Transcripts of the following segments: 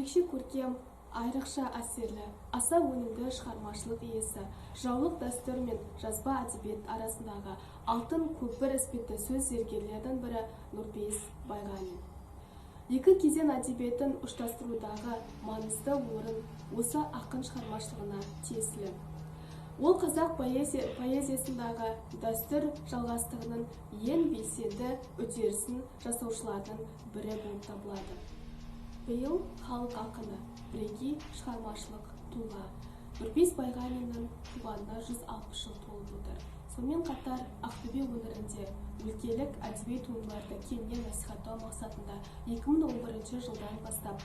ерекше көркем, айрықша әсерлі, аса өнімді шығармашылық иесі, жаулық дәстүр мен жазба әдебиет арасындағы алтын көпір іспетті сөз зергерлердің бірі Нұрпейіс Байғанин. Екі кезең әдебиетін ұштастырудағы маңызды орын осы ақын шығармашылығына тиесілі. Ол қазақ поэзиясындағы дәстүр жалғастығының ең белсенді үдерісін жасаушылардың бірі болып табылады. Биыл халық ақыны, бірегей шығармашылық тұлға Нұрпейіс Байғаниннің туғанына 160 жыл толып отыр. Сонымен қатар Ақтөбе өңірінде өлкелік әдеби туындыларды кеңінен насихаттау мақсатында 2011 жылдан бастап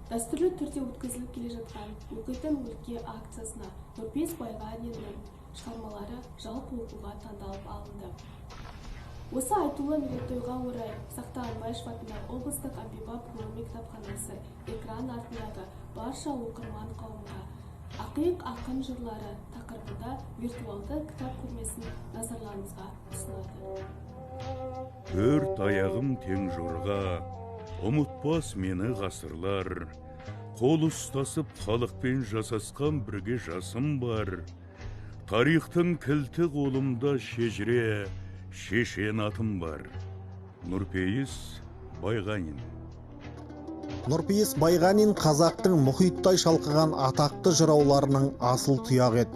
дәстүрлі түрде өткізіліп келе жатқан «Оқитын өлке» акциясына Нұрпейіс Байғаниннің шығармалары жалпы оқуға таңдалып алынды. Осы айтулы мерейтойға орай Сақтағанбаев атындағы облыстық әмбебап ғылыми кітапханасы экран артындағы барша оқырман қауымға «Ақиық ақын жырлары» тақырыбында виртуалды кітап көрмесін назарларыңызға ұсынады. Төрт аяғым тең жорға, ұмытпас мені ғасырлар, қол ұстасып халықпен жасасқан бірге жасым бар. Тарихтың кілті қолымда шежіре, шешен атым бар. Нұрпейіс Байғанин. Нұрпейіс Байғанин қазақтың мұхиттай шалқыған атақты жырауларының асыл тұяқ еді.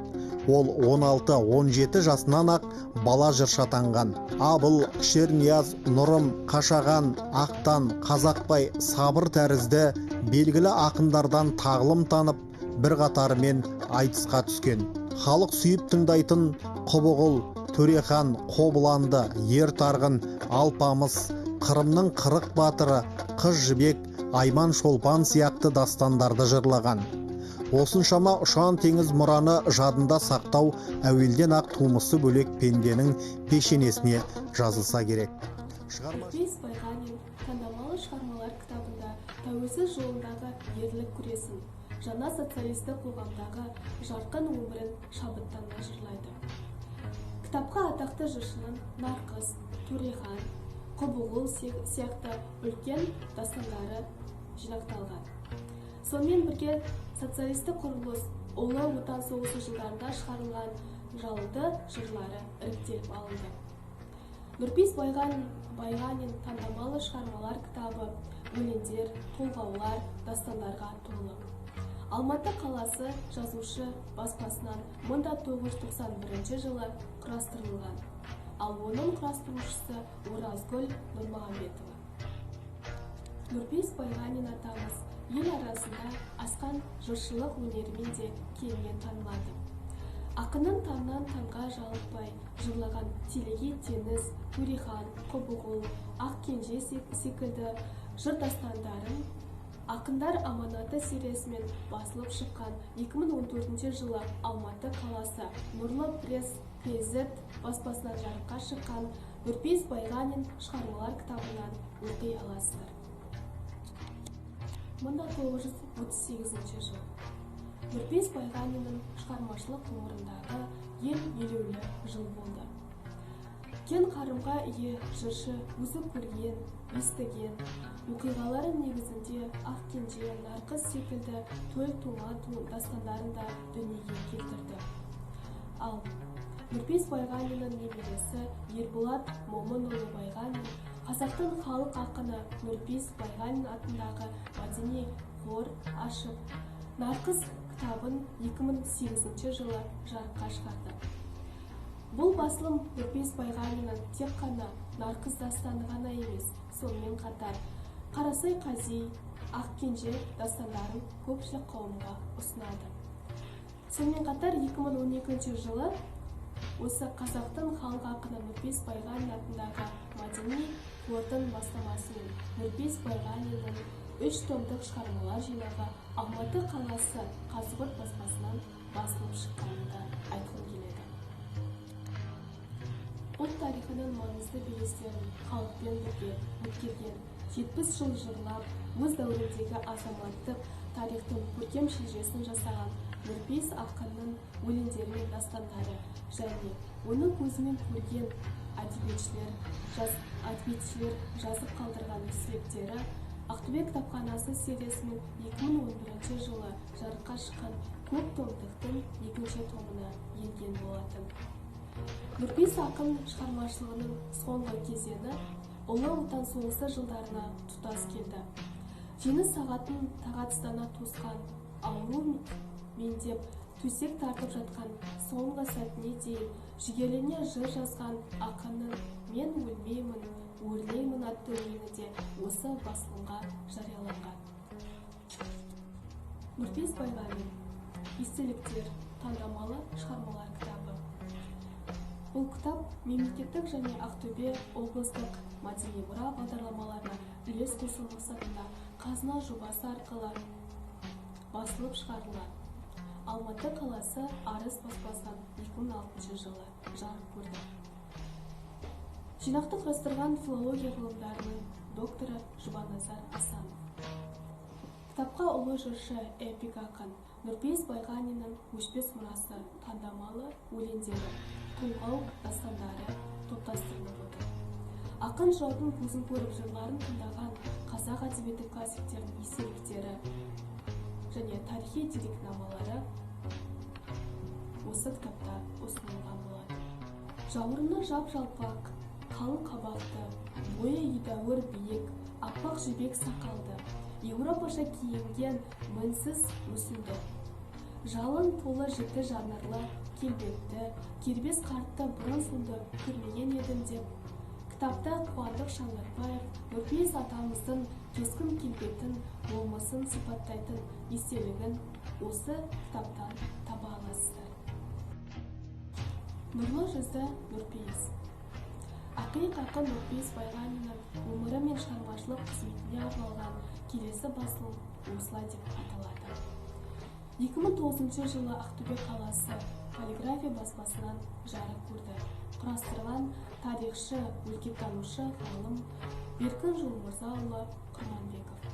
Ол 16-17 жасынан ақ бала жыршы атанған. Абыл, Шернияз, Нұрым, Қашаған, Ақтан, Қазақбай, Сабыр тәрізді белгілі ақындардан тағылым танып, бір қатарымен айтысқа түскен. Халық сүйіп тыңдайтын Құбығұл, Төрехан, Қобыланды, Ертарғын, Алпамыс, Қырымның қырық батыры, Қыз жібек, Айман Шолпан сияқты дастандарды жырлаған. Осыншама ұшан теңіз мұраны жадында сақтау әуелден ақ тумысы бөлек пенденің пешенесіне жазылса керек. Нұрпейіс Байғанин таңдамалы шығармалар кітабында тәуелсіз жолындағы ерлік күресін, жаңа социалистік қоғамдағы жарқын өмірін шабыттана жырлайды. Кітапқа атақты жыршының Нарқыз, Төрехан, Құбығұл сияқты үлкен дастандары жинақталған. Сонымен бірге социалистік құрылыс, ұлы отан соғысы жылдарында шығарылған жалынды жырлары іріктеліп алынды. Нұрпейіс Байғанин таңдамалы шығармалар кітабы өлеңдер, толғаулар, дастандарға толы. Алматы қаласы жазушы баспасынан 1991 жылы құрастырылған, ал оның құрастырушысы Оразгүл Нұрмағамбетова. Нұрпейіс Байғанин атамыз ел арасында асқан жыршылық өнерімен де кеңінен танылады. Ақынның таңнан таңға жалықпай жырлаған Телегей теңіз, Төрехан, Құбығұл, Ақ кенже секілді жыр дастандарын Ақындар аманаты сериясымен басылып шыққан 2014 жылы Алматы қаласы Нұрлы пресс KZ баспасынан жарыққа шыққан Нұрпейіс Байғанин шығармалар кітабынан оқи аласыздар. 1938 жыл. Нұрпейіс Байғаниннің шығармашылық ғұмырындағы ең елеулі жыл болды. Кен қарымға ие жыршы өзі көрген, естіген оқиғалардың негізінде Ақ кенже, Нарқыз секілді төл-тума дастандарында дүниеге келтірді. Ал Нұрпейіс Байғаниннің немересі Ерболат Момынұлы Байғанин қазақтың халық ақыны Нұрпейіс Байғанин атындағы мәдени қор ашып, Нарқыз кітабын 2008 жылы жарыққа шығарды. Бұл басылым Нұрпейіс Байғаниннің тек қана Нарқыз дастаны ғана емес, сонымен қатар Қарасай Қази, Ақ кенже дастандарын көпшілік қауымға ұсынады. Сонымен қатар 2012 жылы осы қазақтың халық ақыны Нұрпейіс Байғанин атындағы мәдени қордың бастамасымен Нұрпейіс Байғаниннің 3 томдық шығармалар жинағы Алматы қаласы Қазығұрт баспасынан басылып шыққанын да айтқым келеді. Ұлт тарихының маңызды белестерін халықпен бірге өткерген, 70 жыл жырлап, өз дәуіріндегі азаматтық тарихтың көркем шежіресін жасаған Нұрпейіс ақынның өлеңдері мен дастандары және оны көзімен көрген әдебиетшілер жазып қалдырған естеліктері Ақтөбе кітапханасы сериясының 2011 жылы жарыққа шыққан көк томдықтың екінші томына енген болатын. Нұрпейіс ақын шығармашылығының соңғы кезеңі Ұлы Отан соғысы жылдарына тұтас келді. Жеңіс сағатын тағатсыздана тосқан, ауру меңдеп төсек тартып жатқан соңғы сәтіне дейін жігерлене жыр жазған ақынның «Мен өлмеймін, өрлеймін» атты өлеңі де осы басылымға жарияланған. Нұрпейіс Байғанин «Естеліктер» таңдамалы шығармалар кітабы. Бұл кітап мемлекеттік және Ақтөбе облыстық мәдени мұра бағдарламаларына үлес қосу мақсатында қазына жобасы арқылы басылып шығарылған. Алматы қаласы Арыс баспасынан 2006 жылы жарық көрді. Жинақты құрастырған филология ғылымдарының докторы Жұбаназар Асанов. Кітапқа ұлы жыршы эпик ақын Нұрпейіс Байғаниннің өшпес мұрасы таңдамалы өлеңдері, толғау дастандары топтастырылып отыр. Ақын жыраудың көзін көріп жырларын тыңдаған қазақ әдебиеті классиктерінің естеліктері және тарихи дерекнамалары осы кітапта ұсынылған болады. Жауырыны жап-жалпақ, қалың қабақты, бойы едәуір биік, аппақ жібек сақалды, еуропаша киінген мінсіз мүсінді, жалын толы жіті жанрлы, келбетті, кербез қартты бұрын сонды көрмеген едім деп, кітапта Қуандық Шаңғырбаев Нұрпейіс атамыздың кескін келбетін, болмысын сипаттайтын естелігін осы кітаптан таба аласыздар. Нұрлы жүзді Нұрпейіс. Ақиық ақын Нұрпейіс Байғаниннің өмірі мен шығармашылық қызметіне арналған келесі басылым осылай деп аталады. 2009 жылы Ақтөбе қаласы полиграфия баспасынан жарық көрді. Құрастырған тарихшы, өлкетанушы ғалым Беркін Жолмырзаұлы Құрманбеков.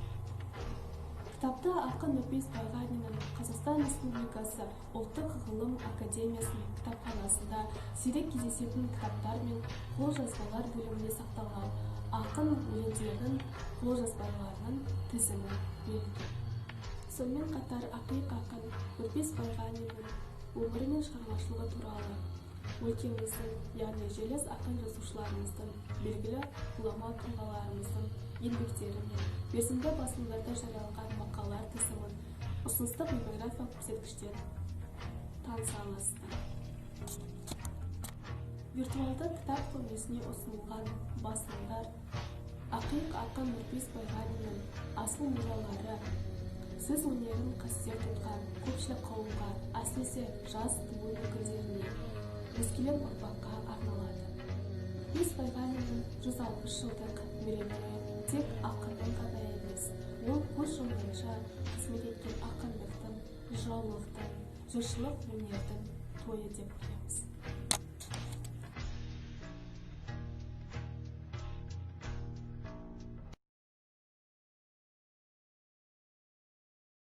Кітапта ақын Нұрпейіс Байғаниннің Қазақстан Республикасы Ұлттық ғылым академиясының кітапханасында сирек кездесетін кітаптар мен қолжазбалар бөлімінде сақталған ақын өлеңдерінің қолжазбаларының тізімі берілген. Сонымен қатар ақиық ақын Нұрпейіс Байғаниннің өмірі мен шығармашылығы туралы өлкеміздің, яғни желіс ақын жазушыларымыздың, белгілі ғұлама тұлғаларымыздың еңбектері мен мерзімді басылымдарда жарияланған мақалалар тізімін ұсыныстық библиография көрсеткіштер таныса аласыздар. Виртуалды кітап көрмесіне ұсынылған басылымдар ақиық ақын Нұрпейіс Байғаниннің асыл мұралары, сөз өнерін қастер тұтқан көпшілік қауымға, әсіресе жас буын өкілдеріне, өскелең ұрпаққа арналады. Нұрпейіс Байғаниннің 160 жылдық мерейтойы тек ақынның ғана емес, ол көз жұмғанша қызмет еткен ақындықтың, жыраулықтың, жыршылық өнердің тойы деп